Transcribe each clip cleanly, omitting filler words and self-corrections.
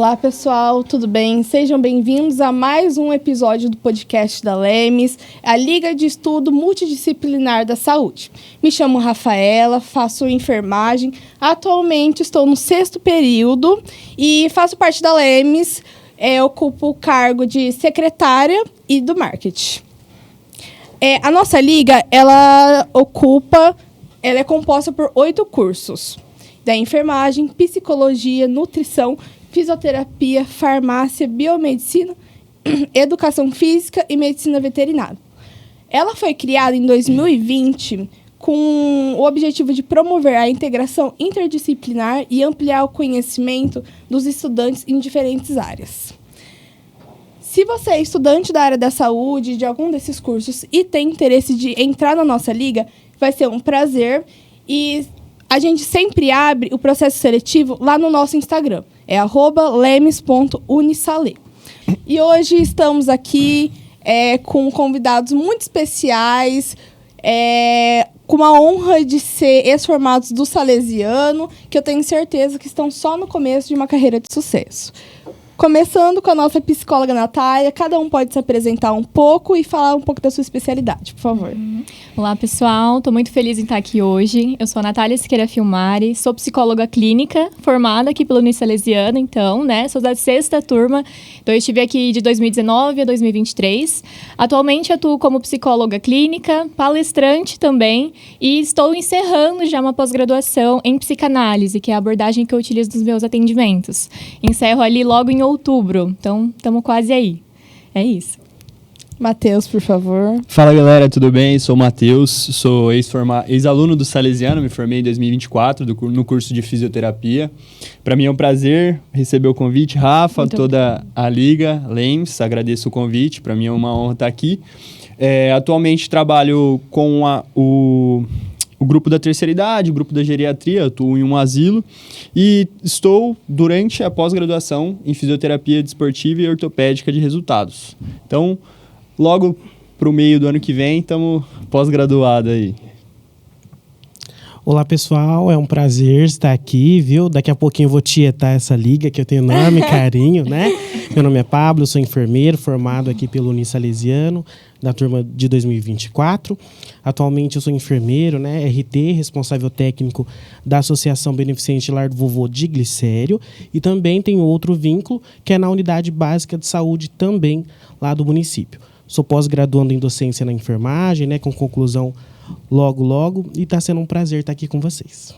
Olá pessoal, tudo bem? Sejam bem-vindos a mais um episódio do podcast da LEMES, a Liga de Estudo Multidisciplinar da Saúde. Me chamo Rafaela, faço enfermagem, atualmente estou no 6º período e faço parte da LEMES, ocupo o cargo de secretária e do marketing. A nossa liga, ela é composta por 8 cursos, da enfermagem, psicologia, nutrição, fisioterapia, farmácia, biomedicina, educação física e medicina veterinária. Ela foi criada em 2020 com o objetivo de promover a integração interdisciplinar e ampliar o conhecimento dos estudantes em diferentes áreas. Se você é estudante da área da saúde, de algum desses cursos, e tem interesse de entrar na nossa liga, vai ser um prazer. E a gente sempre abre o processo seletivo lá no nosso Instagram. É @lemes.unisale. E hoje estamos aqui com convidados muito especiais, com a honra de ser ex-formados do Salesiano, que eu tenho certeza que estão só no começo de uma carreira de sucesso. Começando com a nossa psicóloga Natália, cada um pode se apresentar um pouco e falar um pouco da sua especialidade, por favor. Olá, pessoal. Estou muito feliz em estar aqui hoje. Eu sou a Natália Siqueira Filmari, sou psicóloga clínica, formada aqui pelo Unisalesiano, sou da 6ª turma. Então, eu estive aqui de 2019 a 2023. Atualmente, atuo como psicóloga clínica, palestrante também, e estou encerrando já uma pós-graduação em psicanálise, que é a abordagem que eu utilizo nos meus atendimentos. Encerro ali logo em outubro, então estamos quase aí. É isso. Matheus, por favor. Fala, galera, tudo bem? Sou o Matheus, sou ex-aluno do Salesiano, me formei em 2024 no curso de fisioterapia. Para mim é um prazer receber o convite, Rafa, muito toda a Liga, LEMES, agradeço o convite, para mim é uma honra estar aqui. Atualmente trabalho com o grupo da terceira idade, o grupo da geriatria, atuo em um asilo e estou durante a pós-graduação em fisioterapia desportiva e ortopédica de resultados. Então, logo para o meio do ano que vem, estamos pós-graduados aí. Olá, pessoal, é um prazer estar aqui, viu? Daqui a pouquinho eu vou tietar essa liga, que eu tenho enorme carinho, né? Meu nome é Pablo, sou enfermeiro, formado aqui pelo Unisalesiano, da turma de 2024. Atualmente eu sou enfermeiro, né? RT, responsável técnico da Associação Beneficente Lar do Vovô de Glicério. E também tenho outro vínculo, que é na Unidade Básica de Saúde, também lá do município. Sou pós-graduando em docência na enfermagem, né? Com conclusão logo, e está sendo um prazer estar aqui com vocês.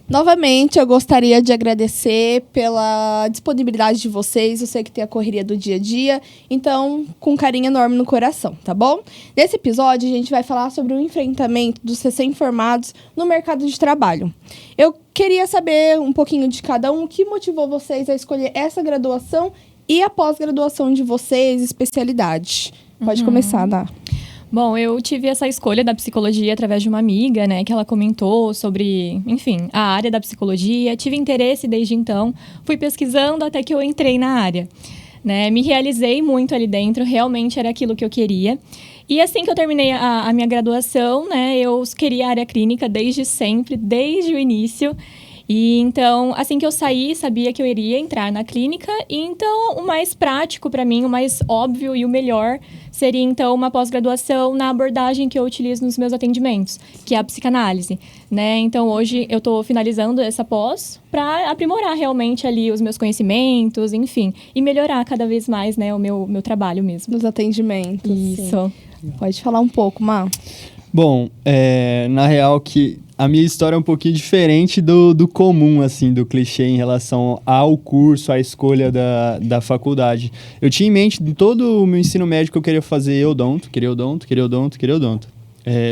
Novamente, eu gostaria de agradecer pela disponibilidade de vocês. Eu sei que tem a correria do dia a dia, então, com carinho enorme no coração, tá bom? Nesse episódio, a gente vai falar sobre o enfrentamento dos recém-formados no mercado de trabalho. Eu queria saber um pouquinho de cada um, o que motivou vocês a escolher essa graduação e a pós-graduação de vocês, especialidade. Pode começar, Ná. Bom, eu tive essa escolha da psicologia através de uma amiga, né, que ela comentou sobre, enfim, a área da psicologia. Tive interesse desde então, fui pesquisando até que eu entrei na área, né, me realizei muito ali dentro, realmente era aquilo que eu queria. E assim que eu terminei a minha graduação, né, eu queria a área clínica desde sempre, desde o início. E então, assim que eu saí, sabia que eu iria entrar na clínica. E então, o mais prático para mim, o mais óbvio e o melhor seria, então, uma pós-graduação na abordagem que eu utilizo nos meus atendimentos, que é a psicanálise, né? Então, hoje eu estou finalizando essa pós para aprimorar realmente ali os meus conhecimentos, enfim, e melhorar cada vez mais, né, o meu trabalho mesmo. Nos atendimentos. Isso. Sim. Pode falar um pouco, Má. Bom, na real que a minha história é um pouquinho diferente do comum, assim, do clichê em relação ao curso, à escolha da faculdade. Eu tinha em mente, de todo o meu ensino médio, que eu queria fazer odonto.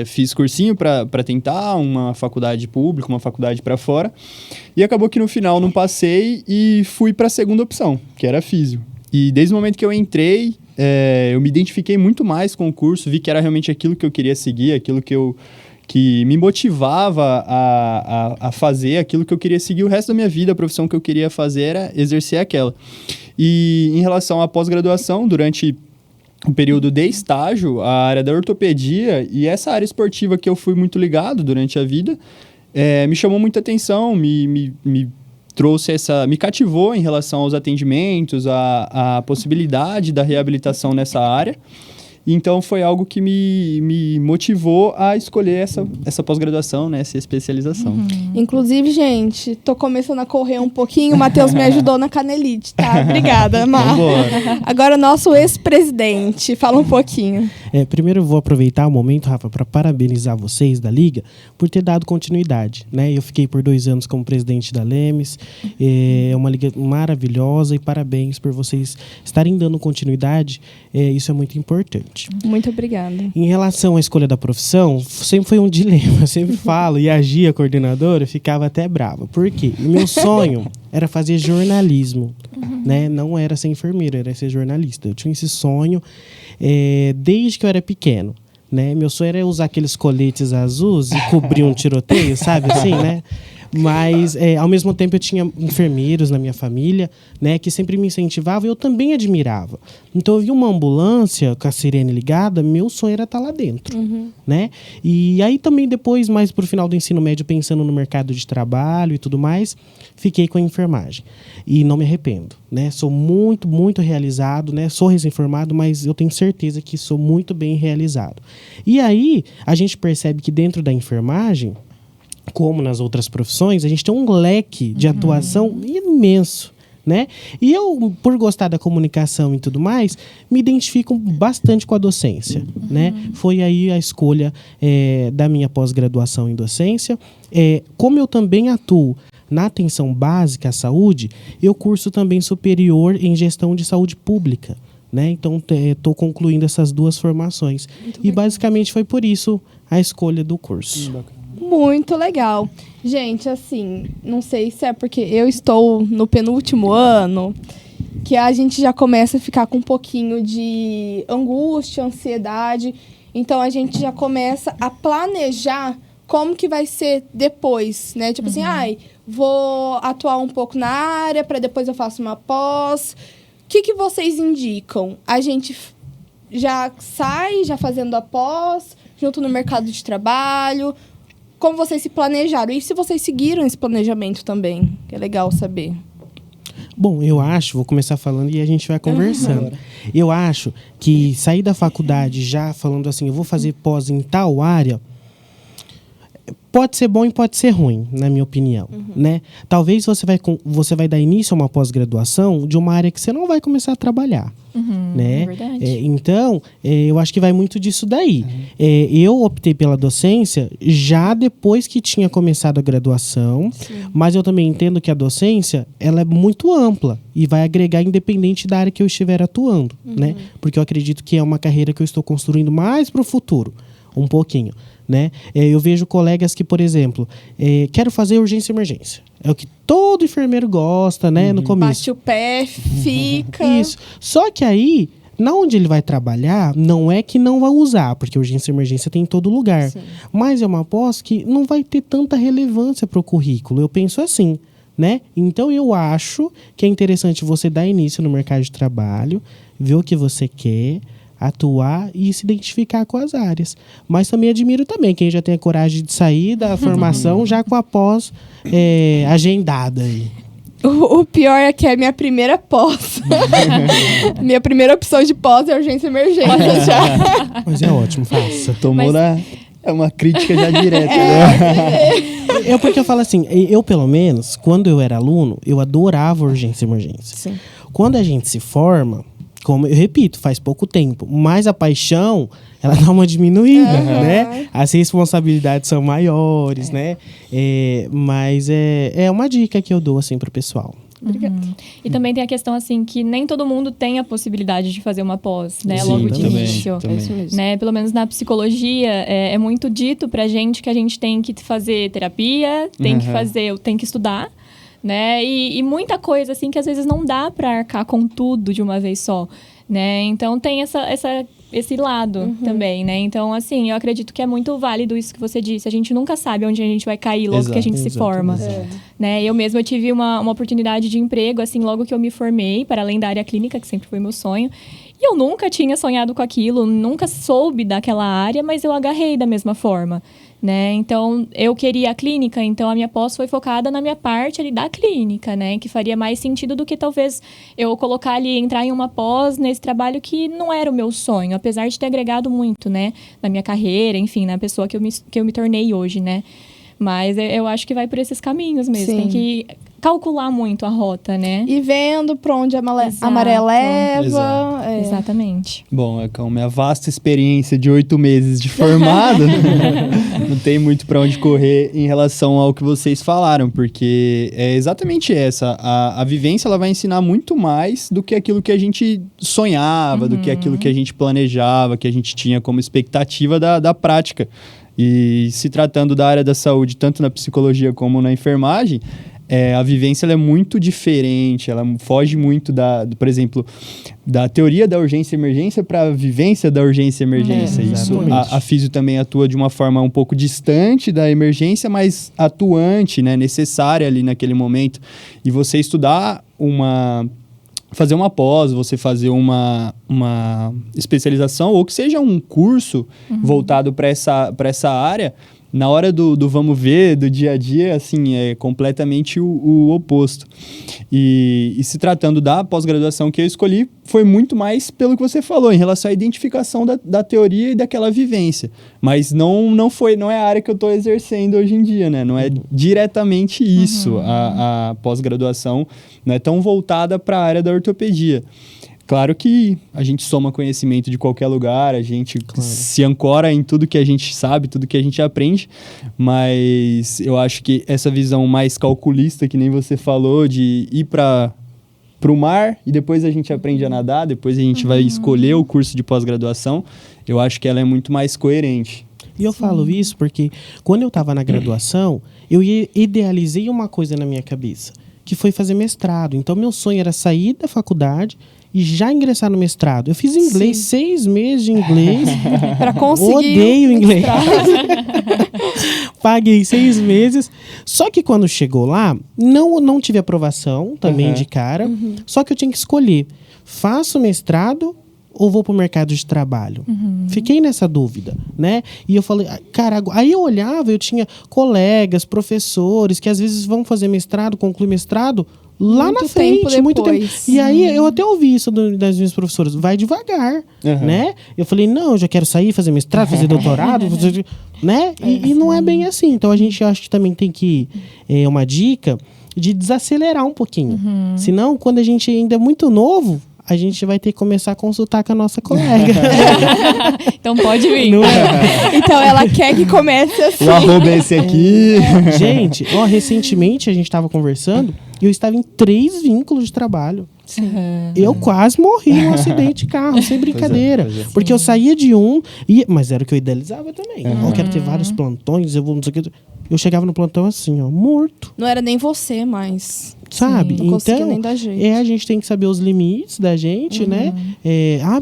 Fiz cursinho para tentar uma faculdade pública, uma faculdade para fora. E acabou que no final não passei e fui para a segunda opção, que era físio. E desde o momento que eu entrei, eu me identifiquei muito mais com o curso, vi que era realmente aquilo que eu queria seguir, aquilo que me motivava a fazer aquilo que eu queria seguir o resto da minha vida. A profissão que eu queria fazer era exercer aquela. E em relação à pós-graduação, durante o período de estágio, a área da ortopedia e essa área esportiva que eu fui muito ligado durante a vida, me chamou muita atenção, me me cativou em relação aos atendimentos, a possibilidade da reabilitação nessa área. Então, foi algo que me motivou a escolher essa pós-graduação, né? Essa especialização. Inclusive, gente, tô começando a correr um pouquinho. O Matheus me ajudou na canelite, tá? Obrigada, Mar. Agora, o nosso ex-presidente. Fala um pouquinho. Primeiro, eu vou aproveitar o momento, Rafa, para parabenizar vocês da Liga por ter dado continuidade, né? Eu fiquei por 2 anos como presidente da Lemes. É uma liga maravilhosa e parabéns por vocês estarem dando continuidade. Isso é muito importante. Muito obrigada. Em relação à escolha da profissão, sempre foi um dilema. Eu sempre falo, e a Gia, coordenadora, ficava até brava. Por quê? O meu sonho era fazer jornalismo, né? Não era ser enfermeiro, era ser jornalista. Eu tinha esse sonho desde que eu era pequeno, né? Meu sonho era usar aqueles coletes azuis e cobrir um tiroteio, sabe assim, né? Mas, ao mesmo tempo, eu tinha enfermeiros na minha família, né, que sempre me incentivavam e eu também admirava. Então, eu vi uma ambulância com a sirene ligada, meu sonho era estar lá dentro, né? E aí também depois, mais pro final do ensino médio, pensando no mercado de trabalho e tudo mais, fiquei com a enfermagem. E não me arrependo, né? Sou muito, muito realizado, né? Sou recém-formado, mas eu tenho certeza que sou muito bem realizado. E aí, a gente percebe que dentro da enfermagem, como nas outras profissões, a gente tem um leque de atuação imenso, né? E eu, por gostar da comunicação e tudo mais, me identifico bastante com a docência, né? Foi aí a escolha da minha pós-graduação em docência. Como eu também atuo na atenção básica à saúde, eu curso também superior em gestão de saúde pública, né? Então, estou concluindo essas 2 formações. E basicamente foi por isso a escolha do curso. Muito legal. Gente, assim, não sei se é porque eu estou no penúltimo ano que a gente já começa a ficar com um pouquinho de angústia, ansiedade. Então, a gente já começa a planejar como que vai ser depois, né? Tipo assim, vou atuar um pouco na área, para depois eu faço uma pós. O que vocês indicam? A gente já sai, já fazendo a pós, junto no mercado de trabalho? Como vocês se planejaram? E se vocês seguiram esse planejamento também? Que é legal saber. Bom, eu acho, vou começar falando e a gente vai conversando. Eu acho que sair da faculdade já falando assim, eu vou fazer pós em tal área, pode ser bom e pode ser ruim, na minha opinião, né? Talvez você vai dar início a uma pós-graduação de uma área que você não vai começar a trabalhar, né? É verdade. Então, eu acho que vai muito disso daí. Eu optei pela docência já depois que tinha começado a graduação, mas eu também entendo que a docência, ela é muito ampla e vai agregar independente da área que eu estiver atuando, né? Porque eu acredito que é uma carreira que eu estou construindo mais para o futuro, um pouquinho, né? Eu vejo colegas que, por exemplo, quero fazer urgência e emergência. É o que todo enfermeiro gosta, né? No começo. Bate o pé, fica... Isso. Só que aí, na onde ele vai trabalhar, não é que não vai usar, porque urgência e emergência tem em todo lugar. Sim. Mas é uma pós que não vai ter tanta relevância para o currículo. Eu penso assim, né? Então, eu acho que é interessante você dar início no mercado de trabalho, ver o que você quer, atuar e se identificar com as áreas. Mas também admiro também quem já tem a coragem de sair da formação já com a pós agendada aí. O pior é que é a minha primeira pós. Minha primeira opção de pós é urgência e emergência já. Mas é ótimo, faça. Tomou é uma crítica já direta, né? Porque eu falo assim, eu pelo menos, quando eu era aluno, eu adorava urgência e emergência. Sim. Quando a gente se forma, como eu repito, faz pouco tempo, mas a paixão, ela dá uma diminuída, né? As responsabilidades são maiores, né? Mas é uma dica que eu dou, assim, pro pessoal. E também tem a questão, assim, que nem todo mundo tem a possibilidade de fazer uma pós, né? Sim, logo de também, início. também. É isso mesmo. Né? Pelo menos na psicologia, é muito dito pra gente que a gente tem que fazer terapia, tem que estudar, né? E muita coisa, assim, que às vezes não dá pra arcar com tudo de uma vez só, né? Então, tem esse lado também, né? Então, assim, eu acredito que é muito válido isso que você disse. A gente nunca sabe onde a gente vai cair logo que a gente se forma. Né? Eu mesma tive uma oportunidade de emprego, assim, logo que eu me formei, para além da área clínica, que sempre foi meu sonho. E eu nunca tinha sonhado com aquilo, nunca soube daquela área, mas eu agarrei da mesma forma, né? Então, eu queria a clínica, então a minha pós foi focada na minha parte ali da clínica, né? Que faria mais sentido do que talvez eu colocar ali, entrar em uma pós nesse trabalho que não era o meu sonho, apesar de ter agregado muito, né? Na minha carreira, enfim, na pessoa que eu me tornei hoje, né? Mas eu acho que vai por esses caminhos mesmo, Sim. tem que calcular muito a rota, né? E vendo pra onde a Exato. maré leva. Exato. É. Exatamente. Bom, com a minha vasta experiência de 8 meses de formado, não tem muito para onde correr em relação ao que vocês falaram, porque é exatamente essa. A vivência ela vai ensinar muito mais do que aquilo que a gente sonhava, do que aquilo que a gente planejava, que a gente tinha como expectativa da prática. E se tratando da área da saúde, tanto na psicologia como na enfermagem, a vivência ela é muito diferente, ela foge muito, por exemplo, da teoria da urgência e emergência para a vivência da urgência e emergência. Isso, a físio também atua de uma forma um pouco distante da emergência, mas atuante, né, necessária ali naquele momento. E você estudar fazer uma pós, você fazer uma especialização, ou que seja um curso voltado para essa área, na hora do vamos ver, do dia a dia, assim, é completamente o oposto. E se tratando da pós-graduação que eu escolhi, foi muito mais pelo que você falou, em relação à identificação da teoria e daquela vivência. Mas não é a área que eu estou exercendo hoje em dia, né? Não é diretamente isso. A pós-graduação não é tão voltada para a área da ortopedia. Claro que a gente soma conhecimento de qualquer lugar, a gente se ancora em tudo que a gente sabe, tudo que a gente aprende, mas eu acho que essa visão mais calculista, que nem você falou, de ir para o mar e depois a gente aprende a nadar, depois a gente vai escolher o curso de pós-graduação, eu acho que ela é muito mais coerente. E eu falo isso porque quando eu estava na graduação, eu idealizei uma coisa na minha cabeça, que foi fazer mestrado. Então, meu sonho era sair da faculdade e já ingressar no mestrado. Eu fiz inglês, 6 meses de inglês. Para conseguir. Odeio inglês. Paguei 6 meses. Só que quando chegou lá, não tive aprovação também de cara. Só que eu tinha que escolher. Faço mestrado ou vou pro mercado de trabalho? Fiquei nessa dúvida, né? E eu falei, cara, aí eu olhava, eu tinha colegas, professores, que às vezes vão fazer mestrado, concluir mestrado, lá Muito na frente, tempo muito tempo. depois. E aí eu até ouvi isso das minhas professoras, vai devagar, né? Eu falei, não, eu já quero sair, fazer mestrado, fazer doutorado, né? E não é bem assim. Então a gente acha que também tem que, uma dica de desacelerar um pouquinho. Senão, quando a gente ainda é muito novo, a gente vai ter que começar a consultar com a nossa colega. Então pode vir. Então ela quer que comece assim. O arroba é esse aqui. Gente, recentemente a gente estava conversando e eu estava em 3 vínculos de trabalho. Eu quase morri em um acidente de carro, sem brincadeira. Pois é. Porque eu saía de mas era o que eu idealizava também. Eu quero ter vários plantões, eu vou não sei o que. Eu chegava no plantão assim, morto. Não era nem você mais. Sabe? Não conseguia Então, nem dar jeito. a gente tem que saber os limites da gente, né?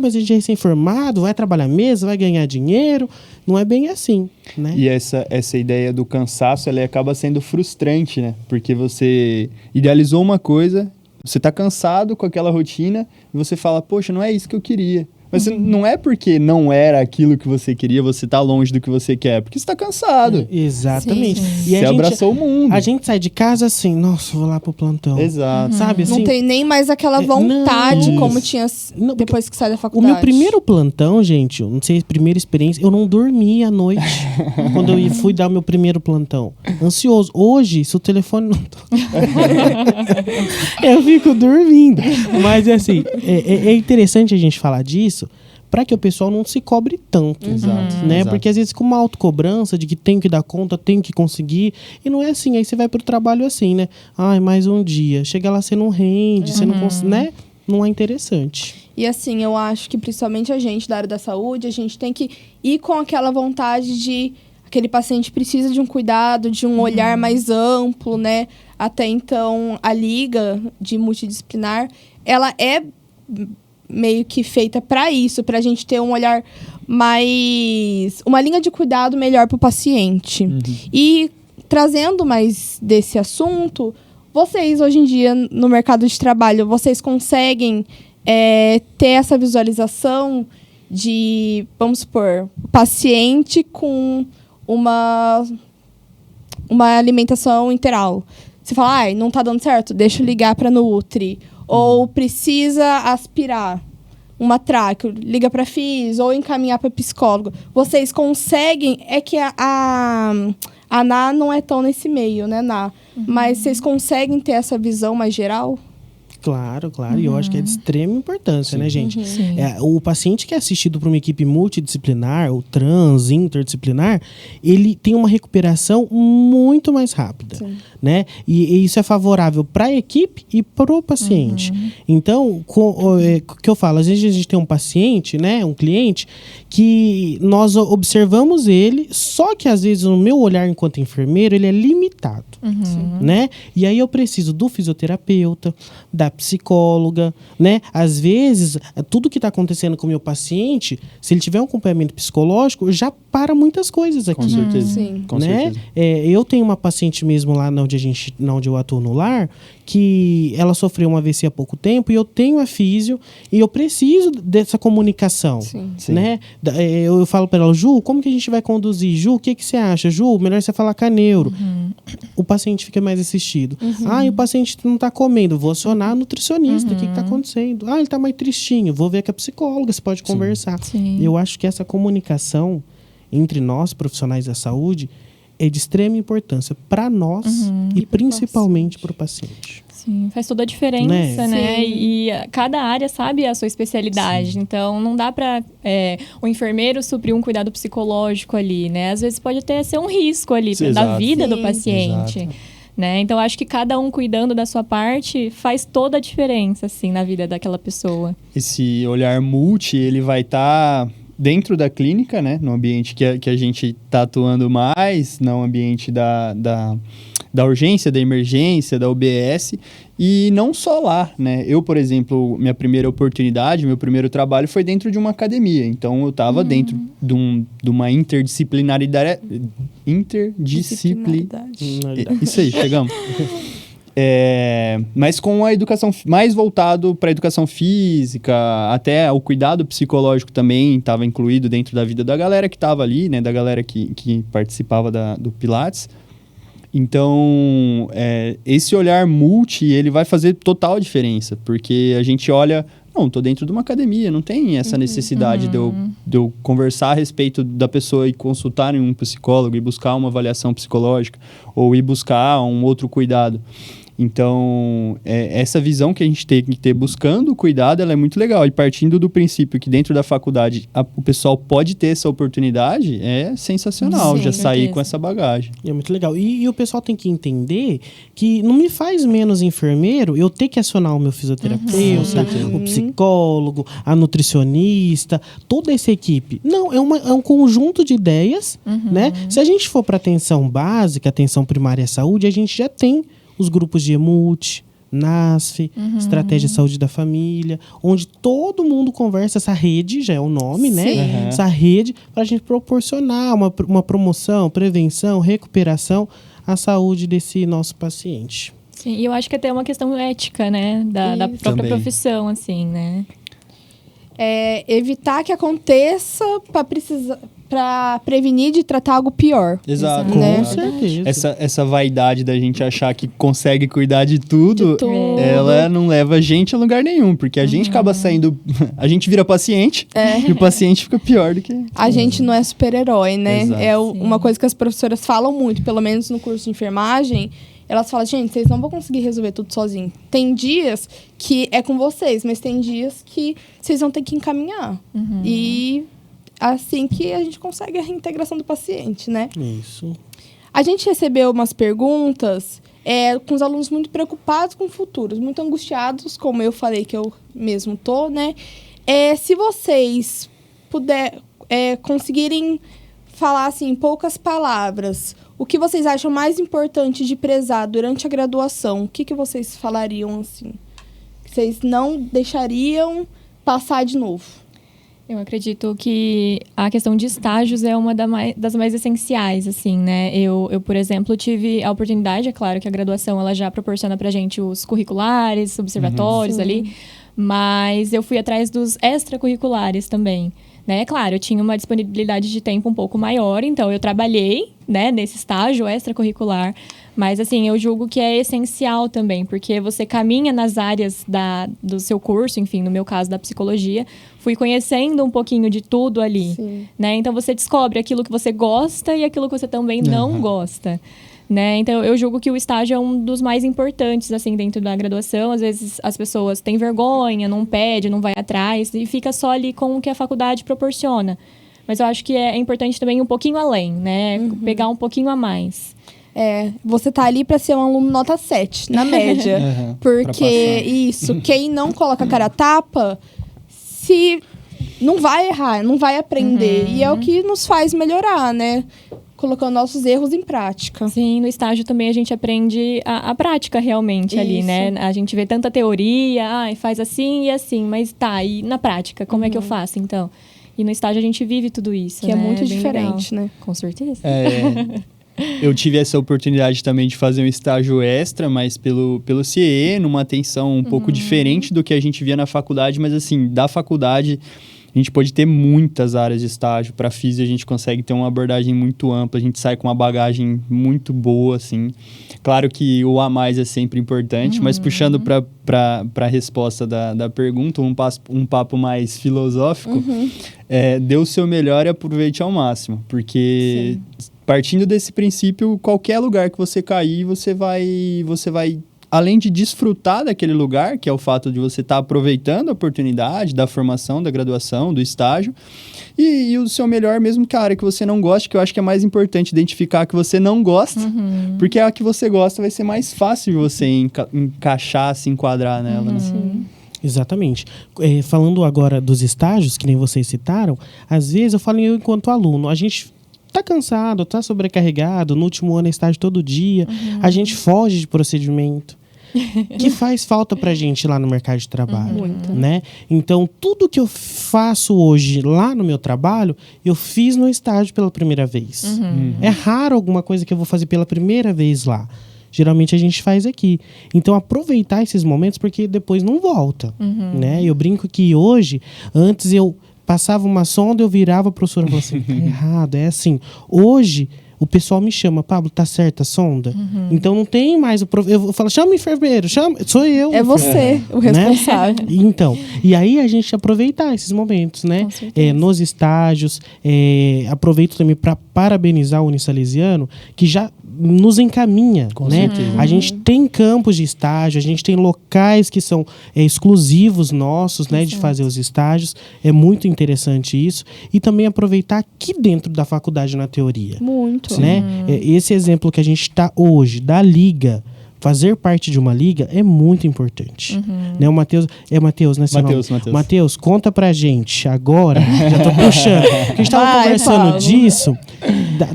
Mas a gente é recém-formado, vai trabalhar mesmo, vai ganhar dinheiro. Não é bem assim, né? E essa ideia do cansaço, ela acaba sendo frustrante, né? Porque você idealizou uma coisa, você tá cansado com aquela rotina, e você fala, poxa, não é isso que eu queria. Mas não é porque não era aquilo que você queria, você tá longe do que você quer, porque você tá cansado. Exatamente. Sim. E Você abraçou o mundo. A gente sai de casa assim, nossa, vou lá pro plantão. Exato. Sabe assim? Não tem nem mais aquela vontade não, como isso. tinha Não, depois que sai da O faculdade. meu primeiro plantão, gente, eu não sei, primeira experiência, eu não dormi à noite quando eu fui dar o meu primeiro plantão. Ansioso. Hoje, se o telefone não eu fico dormindo. Mas assim, é interessante a gente falar disso para que o pessoal não se cobre tanto. Exato. Né? Exato. Porque às vezes com uma autocobrança de que tem que dar conta, tem que conseguir, e não é assim. Aí você vai pro trabalho assim, né? Ai, mais um dia. Chega lá, você não rende, você não consegue, né? Não é interessante. E assim, eu acho que principalmente a gente da área da saúde, a gente tem que ir com aquela vontade de aquele paciente precisa de um cuidado, de um olhar mais amplo, né? Até então, a liga de multidisciplinar, ela é meio que feita para isso, para a gente ter um olhar mais... uma linha de cuidado melhor para o paciente. E trazendo mais desse assunto, vocês hoje em dia no mercado de trabalho, vocês conseguem ter essa visualização de, vamos supor, o paciente com uma alimentação integral. Você fala, não tá dando certo, deixa eu ligar para Nutri. Ou precisa aspirar uma traqueo, liga para FIS, ou encaminhar para psicólogo. Vocês conseguem, é que a Ná não é tão nesse meio, né, Ná? Mas vocês conseguem ter essa visão mais geral? Claro. E eu acho que é de extrema importância, né, gente? Sim. O paciente que é assistido por uma equipe multidisciplinar, ou interdisciplinar, ele tem uma recuperação muito mais rápida, né? E isso é favorável para a equipe e para o paciente. Então, o que eu falo, às vezes a gente tem um paciente, né, um cliente, que nós observamos ele, só que às vezes no meu olhar enquanto enfermeiro, ele é limitado, né? E aí eu preciso do fisioterapeuta, da psicóloga, né? Às vezes, tudo que está acontecendo com o meu paciente, se ele tiver um acompanhamento psicológico, já para muitas coisas aqui. Com certeza. Sim. Com né? certeza. Eu tenho uma paciente mesmo lá onde eu atuo no lar, que ela sofreu um AVC há pouco tempo, e eu tenho a físio, e eu preciso dessa comunicação. Sim. Né? Eu falo para ela, Ju, como que a gente vai conduzir? Ju, o que você acha? Ju, melhor você falar com a neuro. O paciente fica mais assistido. E o paciente não está comendo. Vou acionar a nutricionista. O que está acontecendo? Ele está mais tristinho. Vou ver com a psicóloga, você pode conversar. Sim. Eu acho que essa comunicação entre nós, profissionais da saúde, é de extrema importância para nós e principalmente para o paciente. Sim, faz toda a diferença, né? Sim. E cada área sabe a sua especialidade. Então, não dá para o enfermeiro suprir um cuidado psicológico ali, né? Às vezes pode até ser um risco ali da Exato. vida do Sim. paciente. Exato. Né? Então, acho que cada um cuidando da sua parte faz toda a diferença, assim, na vida daquela pessoa. Esse olhar multi, ele vai estar dentro da clínica, né? No ambiente que a gente está atuando mais, no ambiente da urgência, da emergência, da UBS, e não só lá, né? Eu, por exemplo, minha primeira oportunidade, meu primeiro trabalho foi dentro de uma academia. Então, eu estava dentro de uma interdisciplinaridade. Isso aí, chegamos. Mas com a educação mais voltado para a educação física, até o cuidado psicológico também estava incluído dentro da vida da galera que estava ali, né? Da galera que participava do Pilates. Então, esse olhar multi, ele vai fazer total diferença, porque a gente olha, não, tô dentro de uma academia, não tem essa necessidade de eu conversar a respeito da pessoa e consultar em um psicólogo e buscar uma avaliação psicológica ou ir buscar um outro cuidado. Então, essa visão que a gente tem que ter buscando o cuidado, ela é muito legal. E partindo do princípio que dentro da faculdade o pessoal pode ter essa oportunidade, é sensacional. Sim, já sair certeza. com essa bagagem. É muito legal. E o pessoal tem que entender que não me faz menos enfermeiro eu ter que acionar o meu fisioterapeuta, o psicólogo, a nutricionista, toda essa equipe. Não, é um conjunto de ideias, né? Se a gente for para atenção básica, atenção primária à saúde, a gente já tem os grupos de EMUT, NASF, Estratégia de Saúde da Família, onde todo mundo conversa, essa rede, já é o nome, né? Sim. Essa rede, para a gente proporcionar uma promoção, prevenção, recuperação à saúde desse nosso paciente. Sim, e eu acho que até é uma questão ética, né? Da Isso. própria Também. profissão, assim, né? Evitar que aconteça para prevenir de tratar algo pior. Exato. Com Né? certeza. Essa vaidade da gente achar que consegue cuidar de tudo, De tudo. ela não leva a gente a lugar nenhum, porque a gente acaba saindo, a gente vira paciente e o paciente fica pior do que... A gente não é super-herói, né? Exato. Uma coisa que as professoras falam muito, pelo menos no curso de enfermagem. Elas falam, gente, vocês não vão conseguir resolver tudo sozinhos. Tem dias que é com vocês, mas tem dias que vocês vão ter que encaminhar. E assim que a gente consegue a reintegração do paciente, né? Isso. A gente recebeu umas perguntas com os alunos muito preocupados com o futuro, muito angustiados, como eu falei que eu mesmo tô, né? Se vocês conseguirem falar, assim, em poucas palavras, o que vocês acham mais importante de prezar durante a graduação? O que vocês falariam, assim? Que vocês não deixariam passar de novo? Eu acredito que a questão de estágios é uma das mais essenciais, assim, né? Eu, por exemplo, tive a oportunidade, é claro que a graduação ela já proporciona pra gente os curriculares, observatórios Sim. ali, Mas eu fui atrás dos extracurriculares também. Né? Claro, eu tinha uma disponibilidade de tempo um pouco maior, então eu trabalhei, né, nesse estágio extracurricular, mas assim, eu julgo que é essencial também, porque você caminha nas áreas do seu curso, enfim, no meu caso da psicologia, fui conhecendo um pouquinho de tudo ali, né? Então você descobre aquilo que você gosta e aquilo que você também não gosta. Né? Então, eu julgo que o estágio é um dos mais importantes, assim, dentro da graduação. Às vezes, as pessoas têm vergonha, não pede, não vai atrás e fica só ali com o que a faculdade proporciona. Mas eu acho que é importante também um pouquinho além, né? Pegar um pouquinho a mais. Você tá ali para ser um aluno nota 7, na média. Porque, quem não coloca a cara a tapa, não vai errar, não vai aprender. E é o que nos faz melhorar, né? Colocando nossos erros em prática. Sim, no estágio também a gente aprende a prática realmente ali, né? A gente vê tanta teoria, faz assim e assim, mas e na prática, como é que eu faço, então? E no estágio a gente vive tudo isso, que é muito diferente, legal. Né? Com certeza. Eu tive essa oportunidade também de fazer um estágio extra, mas pelo CIE, numa atenção um pouco diferente do que a gente via na faculdade, mas assim, da faculdade a gente pode ter muitas áreas de estágio. Para física a gente consegue ter uma abordagem muito ampla, a gente sai com uma bagagem muito boa, assim. Claro que o a mais é sempre importante, mas puxando para a resposta da pergunta, um papo mais filosófico, dê o seu melhor e aproveite ao máximo, porque partindo desse princípio, qualquer lugar que você cair, você vai além de desfrutar daquele lugar, que é o fato de você estar aproveitando a oportunidade da formação, da graduação, do estágio, e o seu melhor, mesmo que a área que você não goste, que eu acho que é mais importante identificar a que você não gosta, porque a que você gosta vai ser mais fácil de você encaixar, se enquadrar nela. Né? Exatamente. Falando agora dos estágios, que nem vocês citaram, às vezes eu falo enquanto aluno, a gente tá cansado, tá sobrecarregado, no último ano é estágio todo dia, a gente foge de procedimento, que faz falta pra gente lá no mercado de trabalho, né? Então, tudo que eu faço hoje lá no meu trabalho, eu fiz no estágio pela primeira vez. É raro alguma coisa que eu vou fazer pela primeira vez lá. Geralmente a gente faz aqui. Então, aproveitar esses momentos, porque depois não volta, né? Eu brinco que hoje, antes eu passava uma sonda, eu virava a professora e falava assim, tá errado, é assim. Hoje, o pessoal me chama, Pablo, tá certa a sonda? Então não tem mais o eu falo, chama o enfermeiro, sou eu. É você, o responsável. Né? Então, e aí a gente aproveitar esses momentos, né? Nos estágios, aproveito também para parabenizar o Unisalesiano, que já nos encaminha, Com né? certeza. A gente tem campos de estágio, a gente tem locais que são exclusivos nossos, né? De fazer os estágios. É muito interessante isso. E também aproveitar aqui dentro da faculdade na teoria. Muito. Né? Esse exemplo que a gente está hoje, da liga, fazer parte de uma liga é muito importante. Né? O Matheus, Matheus, né? Matheus, conta pra gente agora, já tô puxando, porque a gente tava conversando disso,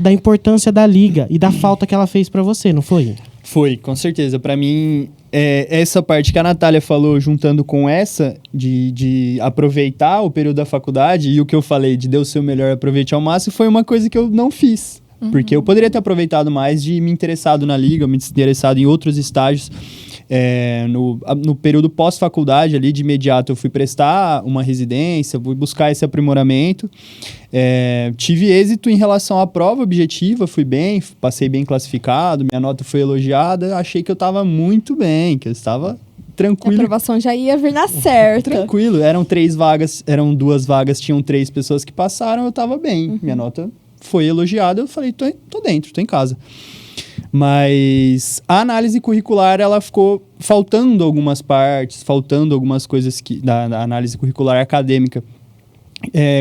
da importância da liga e da falta que ela fez pra você, não foi? Foi, com certeza. Para mim, essa parte que a Natália falou, juntando com essa, de aproveitar o período da faculdade, e o que eu falei de dar o seu melhor, aproveite ao máximo, foi uma coisa que eu não fiz. Porque eu poderia ter aproveitado mais de me interessado na liga, me interessado em outros estágios. No período pós-faculdade, ali de imediato, eu fui prestar uma residência, fui buscar esse aprimoramento. Tive êxito em relação à prova objetiva, fui bem, passei bem classificado, minha nota foi elogiada, achei que eu estava muito bem, que eu estava tranquilo. A aprovação já ia vir na certa. Tranquilo, eram 2 vagas, tinham 3 pessoas que passaram, eu estava bem, minha nota foi elogiada, eu falei, tô dentro, tô em casa. Mas a análise curricular, ela ficou faltando algumas partes, faltando algumas coisas da análise curricular acadêmica.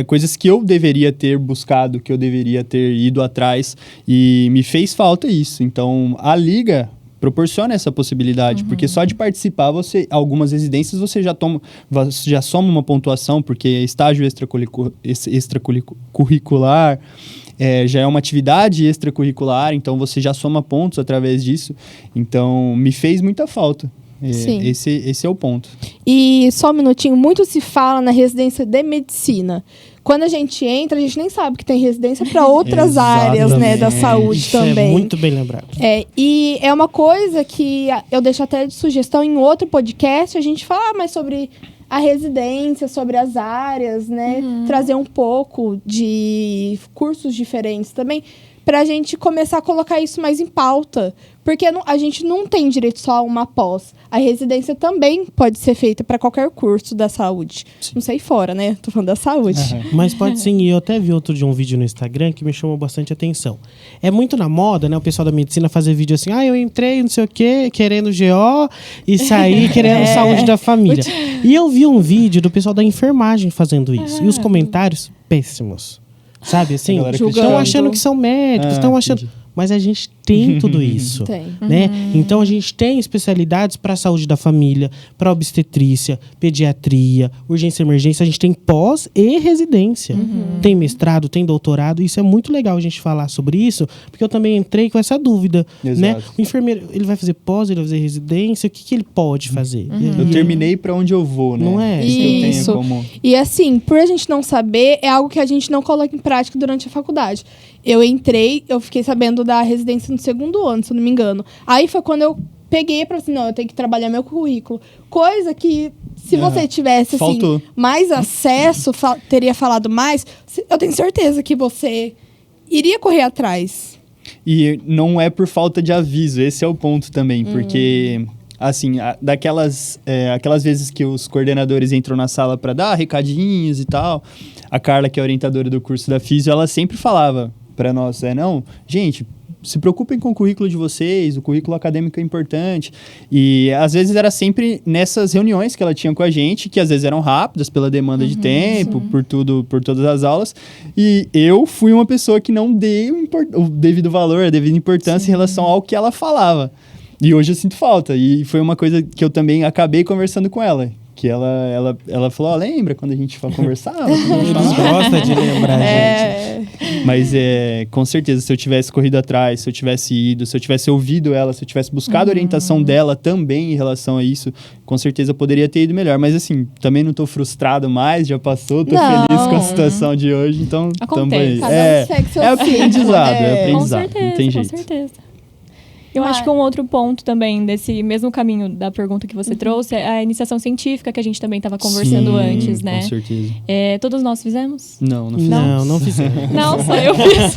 Coisas que eu deveria ter buscado, que eu deveria ter ido atrás, e me fez falta isso. Então, a liga proporciona essa possibilidade, porque só de participar, algumas residências você já soma uma pontuação, porque estágio extracurricular, já é uma atividade extracurricular, então você já soma pontos através disso. Então, me fez muita falta. Esse é o ponto. E só um minutinho, muito se fala na residência de medicina. Quando a gente entra, a gente nem sabe que tem residência para outras áreas, né, da saúde. Isso também. É muito bem lembrado. E é uma coisa que eu deixo até de sugestão em outro podcast, a gente fala mais sobre a residência, sobre as áreas, né? Trazer um pouco de cursos diferentes também, para a gente começar a colocar isso mais em pauta. Porque a gente não tem direito só a uma pós. A residência também pode ser feita para qualquer curso da saúde. Sim. Não sei fora, né? Tô falando da saúde. Mas pode sim. E eu até vi outro de um vídeo no Instagram que me chamou bastante atenção. É muito na moda, né? O pessoal da medicina fazer vídeo assim, eu entrei, não sei o quê, querendo GO e saí querendo saúde da família. E eu vi um vídeo do pessoal da enfermagem fazendo isso. E os comentários, péssimos. Sabe assim? Estão achando que são médicos, estão achando... Entendi. Mas a gente tem tudo isso, né? Então a gente tem especialidades para a saúde da família, para obstetrícia, pediatria, urgência e emergência. A gente tem pós e residência. Tem mestrado, tem doutorado. Isso é muito legal a gente falar sobre isso, porque eu também entrei com essa dúvida, né? O enfermeiro, ele vai fazer pós, ele vai fazer residência, o que ele pode fazer? Eu terminei para onde eu vou, né? Não é? Isso. E assim, por a gente não saber, é algo que a gente não coloca em prática durante a faculdade. Eu entrei, eu fiquei sabendo da residência no segundo ano, se eu não me engano. Aí foi quando eu peguei para assim, não, eu tenho que trabalhar meu currículo. Coisa que, se você tivesse assim, mais acesso, teria falado mais, eu tenho certeza que você iria correr atrás. E não é por falta de aviso, esse é o ponto também, porque... Assim, aquelas vezes que os coordenadores entram na sala para dar recadinhos e tal, a Carla, que é orientadora do curso da Físio, ela sempre falava para nós, não, gente, se preocupem com o currículo de vocês, o currículo acadêmico é importante. E às vezes era sempre nessas reuniões que ela tinha com a gente, que às vezes eram rápidas pela demanda de tempo, por todas as aulas. E eu fui uma pessoa que não dei o devido valor, a devida importância em relação ao que ela falava. E hoje eu sinto falta. E foi uma coisa que eu também acabei conversando com ela. Que ela falou, lembra quando a gente conversava? Eles gostam de lembrar, gente. Mas com certeza, se eu tivesse corrido atrás, se eu tivesse ido, se eu tivesse ouvido ela, se eu tivesse buscado a orientação dela também em relação a isso, com certeza eu poderia ter ido melhor. Mas assim, também não tô frustrado mais, já passou, tô feliz com a situação de hoje, então acontece. Também. É aprendizado, não tem jeito. Com certeza. Eu acho que um outro ponto também desse mesmo caminho da pergunta que você trouxe é a iniciação científica, que a gente também estava conversando antes, né? Com certeza. Todos nós fizemos? Não fizemos. Não fizemos. Não, só eu fiz.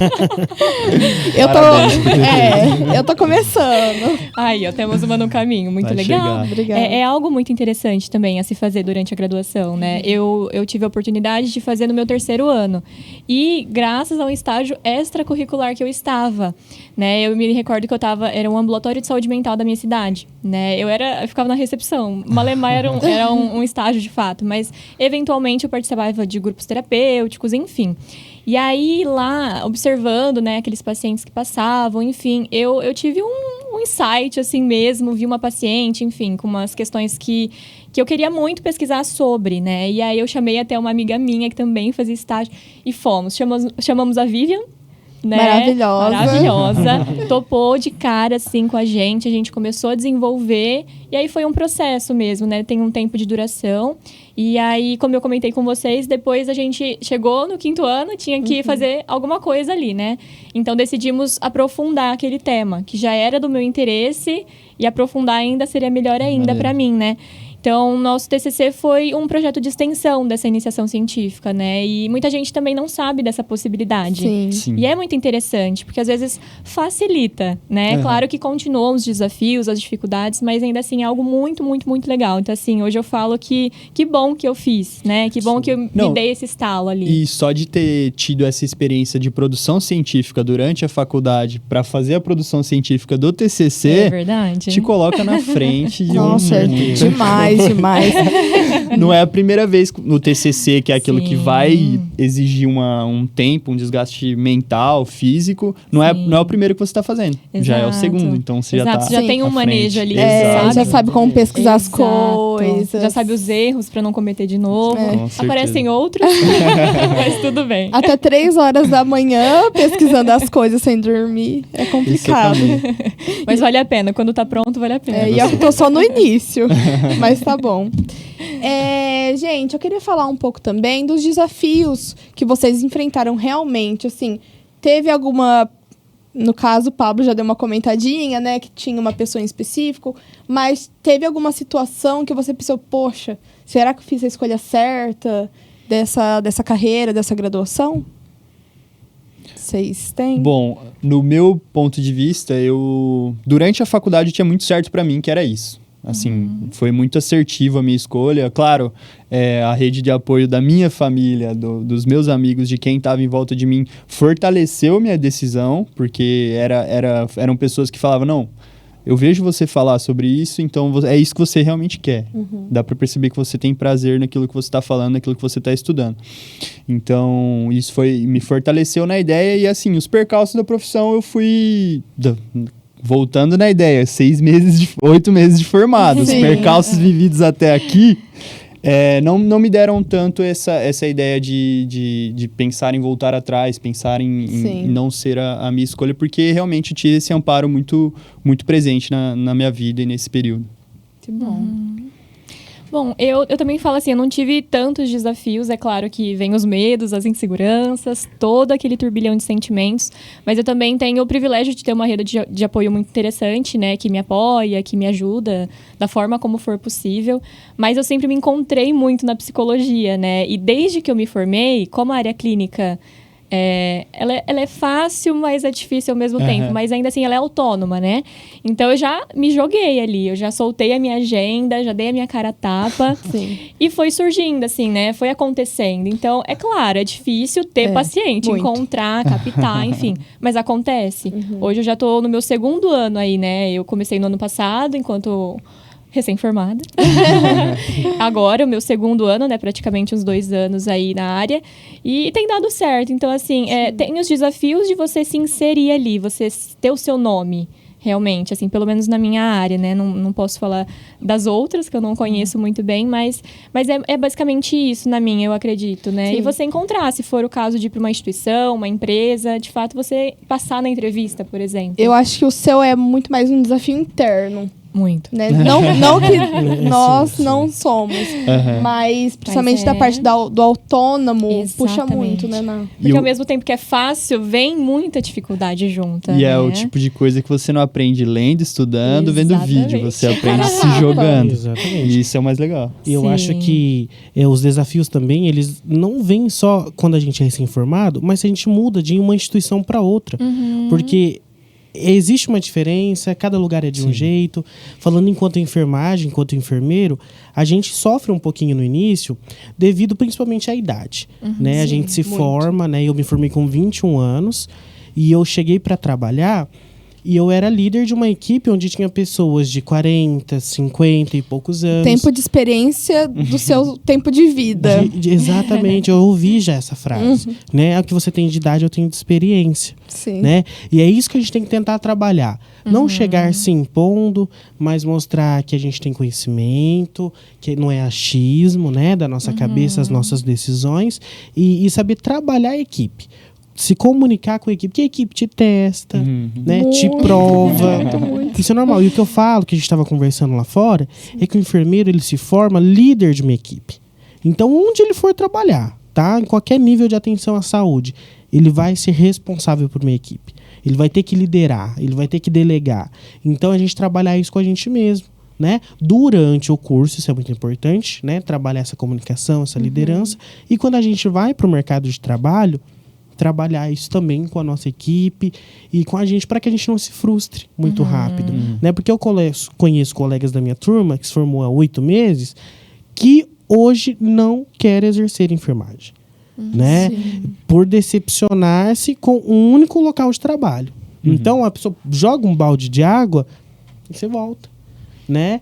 Eu tô começando. Aí, temos uma no caminho, muito Vai legal. Obrigada. É algo muito interessante também a se fazer durante a graduação, né? Eu tive a oportunidade de fazer no meu 3º ano. E graças a um estágio extracurricular que eu estava, né? Eu me recordo que era um ambulatório de saúde mental da minha cidade, né? Eu ficava na recepção. Malemar era um estágio de fato, mas eventualmente eu participava de grupos terapêuticos, enfim. E aí lá, observando, né, aqueles pacientes que passavam, enfim, eu tive um insight assim mesmo, vi uma paciente, enfim, com umas questões que eu queria muito pesquisar sobre, né? E aí eu chamei até uma amiga minha que também fazia estágio e chamamos a Vivian, né? Maravilhosa. Topou de cara, assim, com a gente começou a desenvolver, e aí foi um processo mesmo, né? Tem um tempo de duração, e aí, como eu comentei com vocês, depois a gente chegou no 5º ano, tinha que fazer alguma coisa ali, né? Então, decidimos aprofundar aquele tema, que já era do meu interesse, e aprofundar ainda seria melhor ainda para mim, né? Então, nosso TCC foi um projeto de extensão dessa iniciação científica, né? E muita gente também não sabe dessa possibilidade. Sim. E é muito interessante, porque às vezes facilita, né? Claro que continuam os desafios, as dificuldades, mas ainda assim é algo muito, muito, muito legal. Então, assim, hoje eu falo que bom que eu fiz, né? Que bom que eu me dei esse estalo ali. E só de ter tido essa experiência de produção científica durante a faculdade para fazer a produção científica do TCC, é verdade, te coloca na frente de Nossa, demais. Não é a primeira vez no TCC, que é aquilo que vai exigir um tempo, um desgaste mental, físico. Não é o primeiro que você está fazendo. Exato. Já é o segundo, então você já está. Você já tem um manejo ali, já sabe como pesquisar as coisas. Já sabe os erros para não cometer de novo. Aparecem outros, mas tudo bem. Até 3 horas da manhã pesquisando as coisas sem dormir. É complicado. Mas vale a pena. Quando tá pronto, vale a pena. E eu tô só no início. Mas tá bom. Gente, eu queria falar um pouco também dos desafios que vocês enfrentaram realmente. Assim, teve alguma no caso, o Pablo já deu uma comentadinha, né? Que tinha uma pessoa em específico. Mas teve alguma situação que você pensou, poxa, será que eu fiz a escolha certa dessa carreira, dessa graduação? Vocês têm? Bom, no meu ponto de vista, durante a faculdade tinha muito certo para mim que era isso. Assim, foi muito assertivo a minha escolha. Claro, a rede de apoio da minha família, dos meus amigos, de quem estava em volta de mim, fortaleceu minha decisão, porque eram pessoas que falavam, não, eu vejo você falar sobre isso, então é isso que você realmente quer. Dá para perceber que você tem prazer naquilo que você está falando, naquilo que você está estudando. Então, isso me fortaleceu na ideia e, assim, os percalços da profissão eu fui... Voltando na ideia, 8 meses de formado. Os percalços vividos até aqui não me deram tanto essa ideia de pensar em voltar atrás, pensar em não ser a minha escolha, porque realmente eu tive esse amparo muito, muito presente na minha vida e nesse período. Que bom. Bom, eu também falo assim, eu não tive tantos desafios, é claro que vem os medos, as inseguranças, todo aquele turbilhão de sentimentos, mas eu também tenho o privilégio de ter uma rede de apoio muito interessante, né, que me apoia, que me ajuda da forma como for possível, mas eu sempre me encontrei muito na psicologia, né, e desde que eu me formei, como a área clínica... ela é fácil, mas é difícil ao mesmo tempo. Mas ainda assim, ela é autônoma, né? Então, eu já me joguei ali. Eu já soltei a minha agenda, já dei a minha cara a tapa. E foi surgindo, assim, né? Foi acontecendo. Então, é claro, é difícil ter paciente, muito. Encontrar, captar, enfim. Mas acontece. Hoje eu já tô no meu 2º ano aí, né? Eu comecei no ano passado, enquanto... recém-formada. Agora, o meu 2º ano, né? Praticamente uns 2 anos aí na área. E tem dado certo. Então, assim, tem os desafios de você se inserir ali, você ter o seu nome, realmente. Assim, pelo menos na minha área, né? Não posso falar das outras, que eu não conheço muito bem, mas é basicamente isso na minha, eu acredito, né? Sim. E você encontrar, se for o caso de ir para uma instituição, uma empresa, de fato, você passar na entrevista, por exemplo. Eu acho que o seu é muito mais um desafio interno. Muito. Né? Não que nós não somos, mas principalmente da parte do autônomo, puxa muito, né? Porque ao mesmo tempo que é fácil, vem muita dificuldade junta. E né? é o tipo de coisa que você não aprende lendo, estudando, vendo vídeo. Você aprende se jogando. Exatamente. E isso é o mais legal. E eu acho que os desafios também, eles não vêm só quando a gente é recém-formado, mas se a gente muda de uma instituição para outra. Porque... existe uma diferença, cada lugar é de um jeito. Falando enquanto enfermagem, enquanto enfermeiro, a gente sofre um pouquinho no início, devido principalmente à idade. Né? A gente se forma, né? Eu me formei com 21 anos e eu cheguei para trabalhar e eu era líder de uma equipe onde tinha pessoas de 40, 50 e poucos anos. Tempo de experiência do seu tempo de vida. Exatamente, eu ouvi já essa frase. Né? O que você tem de idade, eu tenho de experiência. Sim. Né? E é isso que a gente tem que tentar trabalhar. Não chegar se impondo, mas mostrar que a gente tem conhecimento, que não é achismo, né? Da nossa cabeça, as nossas decisões. E saber trabalhar a equipe. Se comunicar com a equipe, que a equipe te testa, né? Te prova. Muito. Isso é normal. E o que eu falo, que a gente estava conversando lá fora, é que o enfermeiro ele se forma líder de uma equipe. Então, onde ele for trabalhar, tá? Em qualquer nível de atenção à saúde, ele vai ser responsável por uma equipe. Ele vai ter que liderar, ele vai ter que delegar. Então, a gente trabalhar isso com a gente mesmo. Né? Durante o curso, isso é muito importante, né? Trabalhar essa comunicação, essa liderança. E quando a gente vai para o mercado de trabalho, trabalhar isso também com a nossa equipe e com a gente, para que a gente não se frustre muito rápido. Né? Porque eu conheço colegas da minha turma, que se formou há 8 meses, que hoje não querem exercer enfermagem. Né? Por decepcionar-se com um único local de trabalho. Então, a pessoa joga um balde de água e você volta. Né?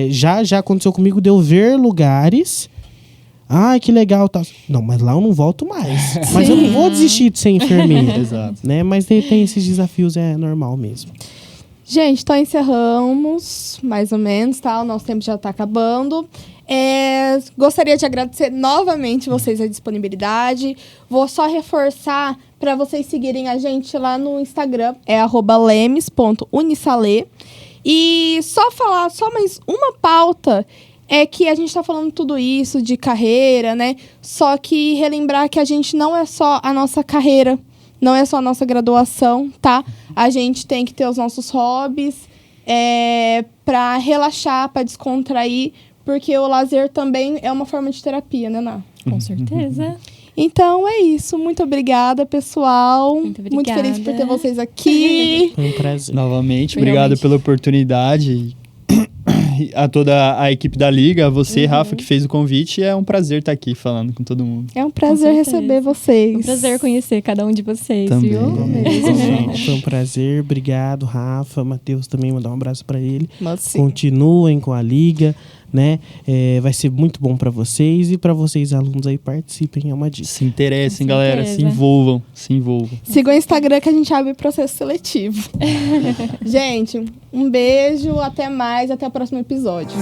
Já aconteceu comigo de eu ver lugares... Ai, que legal, tá. Não, mas lá eu não volto mais. Mas eu não vou desistir de ser enfermeira. Exato. Né? Mas tem esses desafios, é normal mesmo. Gente, então encerramos, mais ou menos, tá? O nosso tempo já tá acabando. Gostaria de agradecer novamente vocês a disponibilidade. Vou só reforçar para vocês seguirem a gente lá no Instagram. É @lemes.unisale. E só falar, só mais uma pauta... é que a gente está falando tudo isso de carreira, né? Só que relembrar que a gente não é só a nossa carreira, não é só a nossa graduação, tá? A gente tem que ter os nossos hobbies para relaxar, para descontrair, porque o lazer também é uma forma de terapia, né, Ná? Com certeza. Então é isso. Muito obrigada, pessoal. Muito obrigada. Muito feliz por ter vocês aqui. Foi um prazer. Novamente, Foi obrigado realmente. pela oportunidade. A toda a equipe da Liga, a você, Rafa, que fez o convite. É um prazer estar aqui falando com todo mundo. É um prazer Com certeza. receber vocês. Um prazer conhecer cada um de vocês, Também. viu? Pessoal, foi um prazer. Obrigado, Rafa. Matheus também, mandar um abraço para ele. Mas sim. Continuem com a Liga, né? Vai ser muito bom para vocês e para vocês, alunos aí, participem. É uma dica. Se interessem, Com galera. Se certeza. envolvam. Se envolvam. Siga o Instagram que a gente abre processo seletivo. Gente, um beijo, até mais, até o próximo episódio.